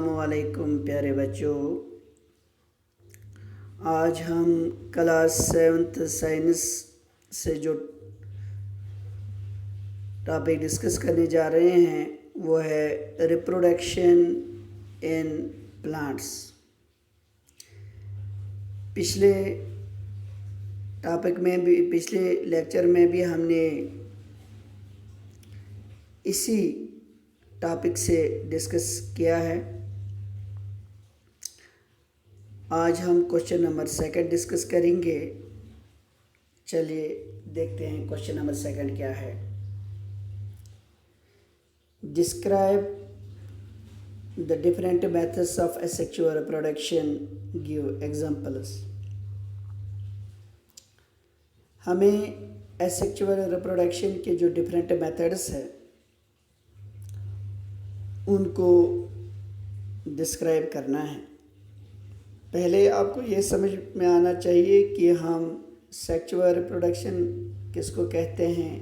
अस्सलामुअलैकुम प्यारे बच्चों। आज हम क्लास 7th साइंस से जो टॉपिक डिस्कस करने जा रहे हैं वो है रिप्रोडक्शन इन प्लांट्स। पिछले लेक्चर में भी हमने इसी टॉपिक से डिस्कस किया है। आज हम क्वेश्चन नंबर 2 डिस्कस करेंगे। चलिए देखते हैं क्वेश्चन नंबर 2 क्या है। Describe the different methods of asexual reproduction, give examples. हमें एसेक्सुअल रिप्रोडक्शन के जो डिफरेंट मेथड्स हैं उनको डिस्क्राइब करना है। पहले आपको ये समझ में आना चाहिए कि हम सेक्सुअल रिप्रोडक्शन किसको कहते हैं,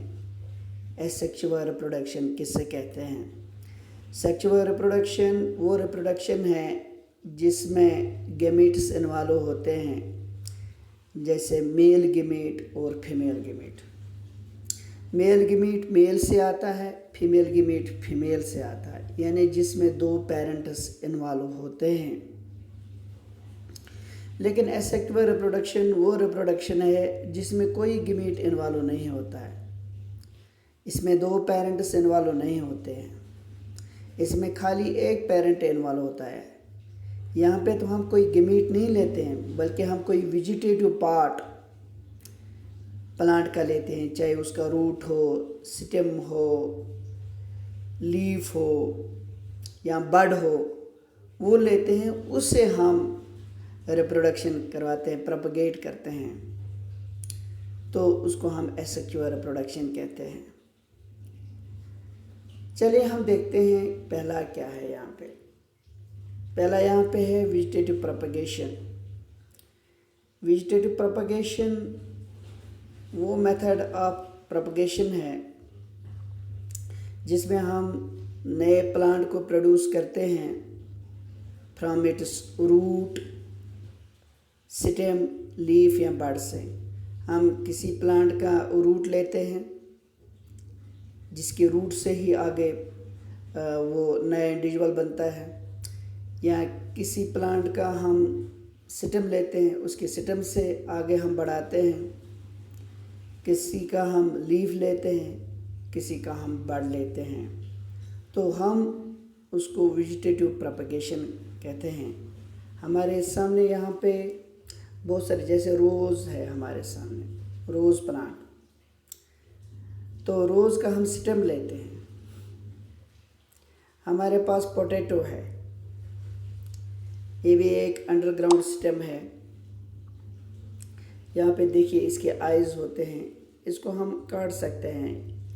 एसेक्सुअल रिप्रोडक्शन किससे कहते हैं। सेक्सुअल रिप्रोडक्शन वो रिप्रोडक्शन है जिसमें गैमीट्स इन्वॉल्व होते हैं, जैसे मेल गैमीट और female gamete. Male gamete male से आता है, फीमेल गैमीट फीमेल से आता है, यानी जिसमें 2 पेरेंट्स इन्वॉल्व होते हैं। लेकिन एसेक्सुअल रिप्रोडक्शन वो रिप्रोडक्शन है जिसमें कोई गैमीट इन्वॉल्व नहीं होता है। इसमें 2 पेरेंट्स इन्वॉल्व नहीं होते हैं, इसमें खाली एक पेरेंट इन्वॉल्व होता है। यहाँ पे तो हम कोई गैमीट नहीं लेते हैं, बल्कि हम कोई वेजिटेटिव पार्ट प्लांट का लेते हैं, चाहे उसका रूट हो, स्टेम हो, लीफ हो या बड हो, वो लेते हैं, उससे हम रिप्रोडक्शन करवाते हैं, प्रोपगेट करते हैं, तो उसको हम एसेक्सुअल रिप्रोडक्शन कहते हैं। चलिए हम देखते हैं पहला क्या है। यहाँ पे पहला यहाँ पे है वेजिटेटिव प्रोपगेशन। वेजिटेटिव प्रोपगेशन वो मेथड ऑफ प्रोपगेशन है जिसमें हम नए प्लांट को प्रोड्यूस करते हैं from its root, stem, leaf या बड से। हम किसी प्लांट का रूट लेते हैं जिसके रूट से ही आगे वो नया इंडिविजुअल बनता है, या किसी प्लांट का हम स्टेम लेते हैं, उसके स्टेम से आगे हम बढ़ाते हैं। किसी का हम लीफ लेते हैं, किसी का हम बड लेते हैं, तो हम उसको वेजिटेटिव प्रोपगेशन कहते हैं। हमारे सामने यहाँ पे बहुत सारे, जैसे रोज़ है हमारे सामने, रोज़ प्लांट, तो रोज़ का हम स्टेम लेते हैं। हमारे पास पोटैटो है, ये भी एक अंडरग्राउंड स्टेम है। यहाँ पे देखिए इसके आइज़ होते हैं, इसको हम काट सकते हैं।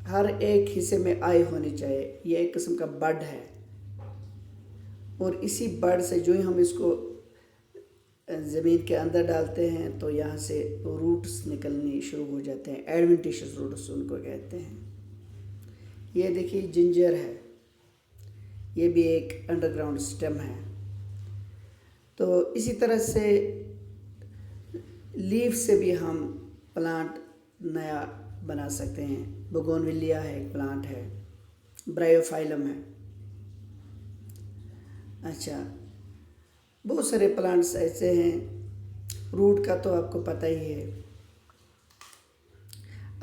हर एक हिस्से में आई होनी चाहिए। ये एक किस्म का बड है, और इसी बड से जो ही हम इसको ज़मीन के अंदर डालते हैं तो यहाँ से रूट्स निकलनी शुरू हो जाते हैं। एडवेंटिशियस रूट्स उनको कहते हैं। ये देखिए जिंजर है, ये भी एक अंडरग्राउंड स्टेम है। तो इसी तरह से लीफ से भी हम प्लांट नया बना सकते हैं। बोगनविलिया है, एक प्लांट है, ब्रायोफाइलम है। अच्छा, बहुत सारे प्लांट्स ऐसे हैं। रूट का तो आपको पता ही है।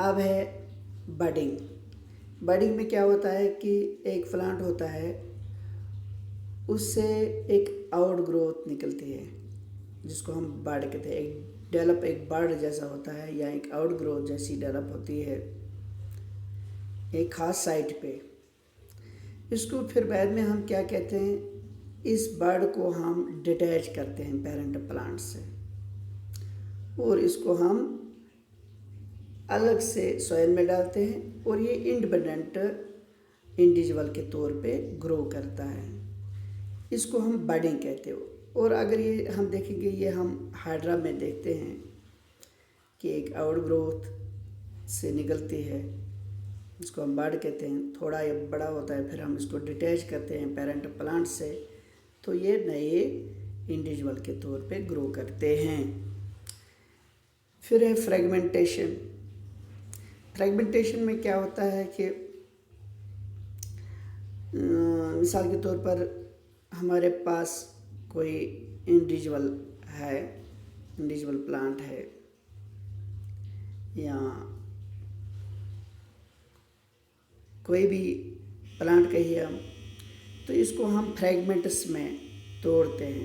अब है बडिंग। बडिंग में क्या होता है कि एक प्लांट होता है, उससे एक आउट ग्रोथ निकलती है जिसको हम बड कहते हैं। एक बड जैसा होता है, या एक आउट ग्रोथ जैसी डेवलप होती है एक खास साइट पे। इसको फिर बाद में हम क्या कहते हैं, इस बड को हम डिटैच करते हैं पेरेंट प्लांट से, और इसको हम अलग से सॉइल में डालते हैं, और ये इंडिपेंडेंट इंडिविजुअल के तौर पे ग्रो करता है। इसको हम बडिंग कहते हैं। और अगर ये हम देखेंगे, ये हम हाइड्रा में देखते हैं कि एक आउट ग्रोथ से निकलती है, इसको हम बड कहते हैं। थोड़ा ये बड़ा होता है, फिर हम इसको डिटैच करते हैं पेरेंट प्लांट से, तो ये नए इंडिविजुअल के तौर पे ग्रो करते हैं। फिर है फ्रेगमेंटेशन। फ्रेगमेंटेशन में क्या होता है कि मिसाल के तौर पर हमारे पास कोई इंडिविजुअल है, इंडिविजुअल प्लांट है या कोई भी प्लांट कहिए हम, तो इसको हम फ्रैगमेंट्स में तोड़ते हैं,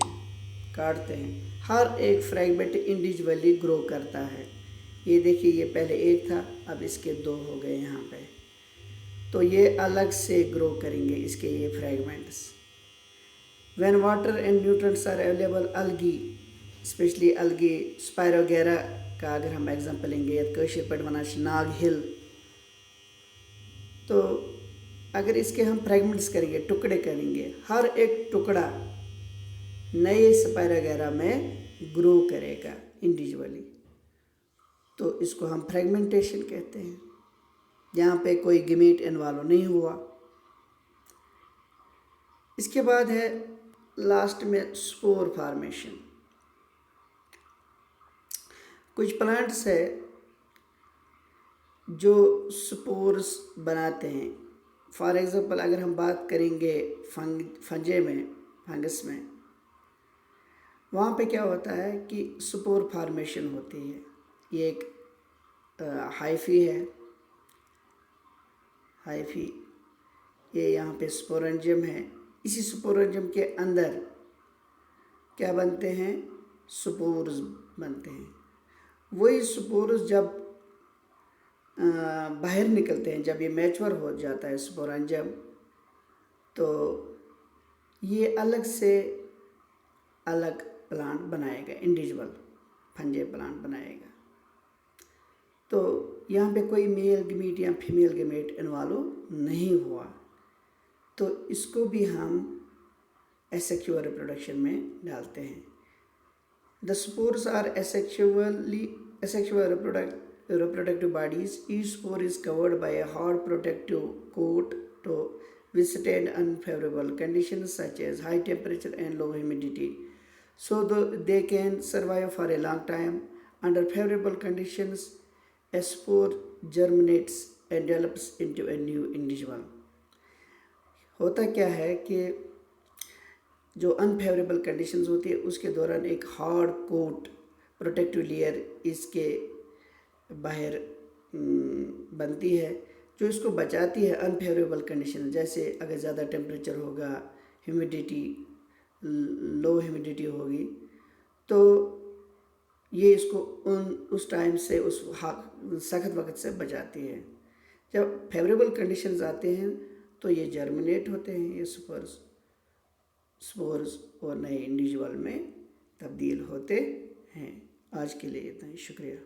काटते हैं। हर एक फ्रैगमेंट इंडिविजुअली ग्रो करता है। ये देखिए, ये पहले एक था, अब इसके दो हो गए यहाँ पे, तो ये अलग से ग्रो करेंगे इसके ये fragments. When water and nutrients are available, algae, especially algae spirogyra का अगर हम एग्जांपल लेंगे, कशीर पर वनान नाग हिल, तो अगर इसके हम फ्रैगमेंट्स करेंगे, टुकड़े करेंगे, हर एक टुकड़ा नए स्पायरोगेरा में ग्रो करेगा इंडिविजुअली, तो इसको हम फ्रैगमेंटेशन कहते हैं। यहाँ पे कोई गिमेट इन्वॉल्व नहीं हुआ। इसके बाद है लास्ट में स्पोर फॉर्मेशन। कुछ प्लांट्स है जो स्पोर्स बनाते हैं। फॉर एग्जांपल अगर हम बात करेंगे फंगस में, वहाँ पे क्या होता है कि स्पोर फॉर्मेशन होती है। ये एक हाइफी है, हाइफी, ये यहाँ पे स्पोरेंजियम है। इसी स्पोरेंजियम के अंदर क्या बनते हैं, स्पोर्स बनते हैं। वही स्पोर्स जब बाहर निकलते हैं, जब ये मैच्योर हो जाता है स्पोरेंजियम, तो ये अलग से अलग प्लांट बनाएगा, इंडिविजुअल फंजे प्लांट बनाएगा। तो यहाँ पे कोई मेल गमीट या फीमेल गमीट इन्वॉल्व नहीं हुआ, तो इसको भी हम एसेक्सुअल रिप्रोडक्शन में डालते हैं। The spores are asexual reproductive bodies. Each spore is covered by a hard protective coat to withstand unfavorable conditions such as high temperature and low humidity, so they can survive for a long time. Under favorable conditions, a spore germinates and develops into a new individual. होता क्या है कि जो unfavourable conditions होती है उसके दौरान एक हार्ड कोट, प्रोटेक्टिव लेयर इसके बाहर बनती है, जो इसको बचाती है अनफेवरेबल कंडीशन, जैसे अगर ज़्यादा टेम्परेचर होगा, ह्यूमिडिटी, लो ह्यूमिडिटी होगी, तो ये इसको उस टाइम से, उस सख्त वक्त से बचाती है। जब फेवरेबल कंडीशंस आते हैं तो ये जर्मिनेट होते हैं, ये स्पोर्स और नए इंडिविजुअल में तब्दील होते हैं। आज के लिए इतना ही, शुक्रिया।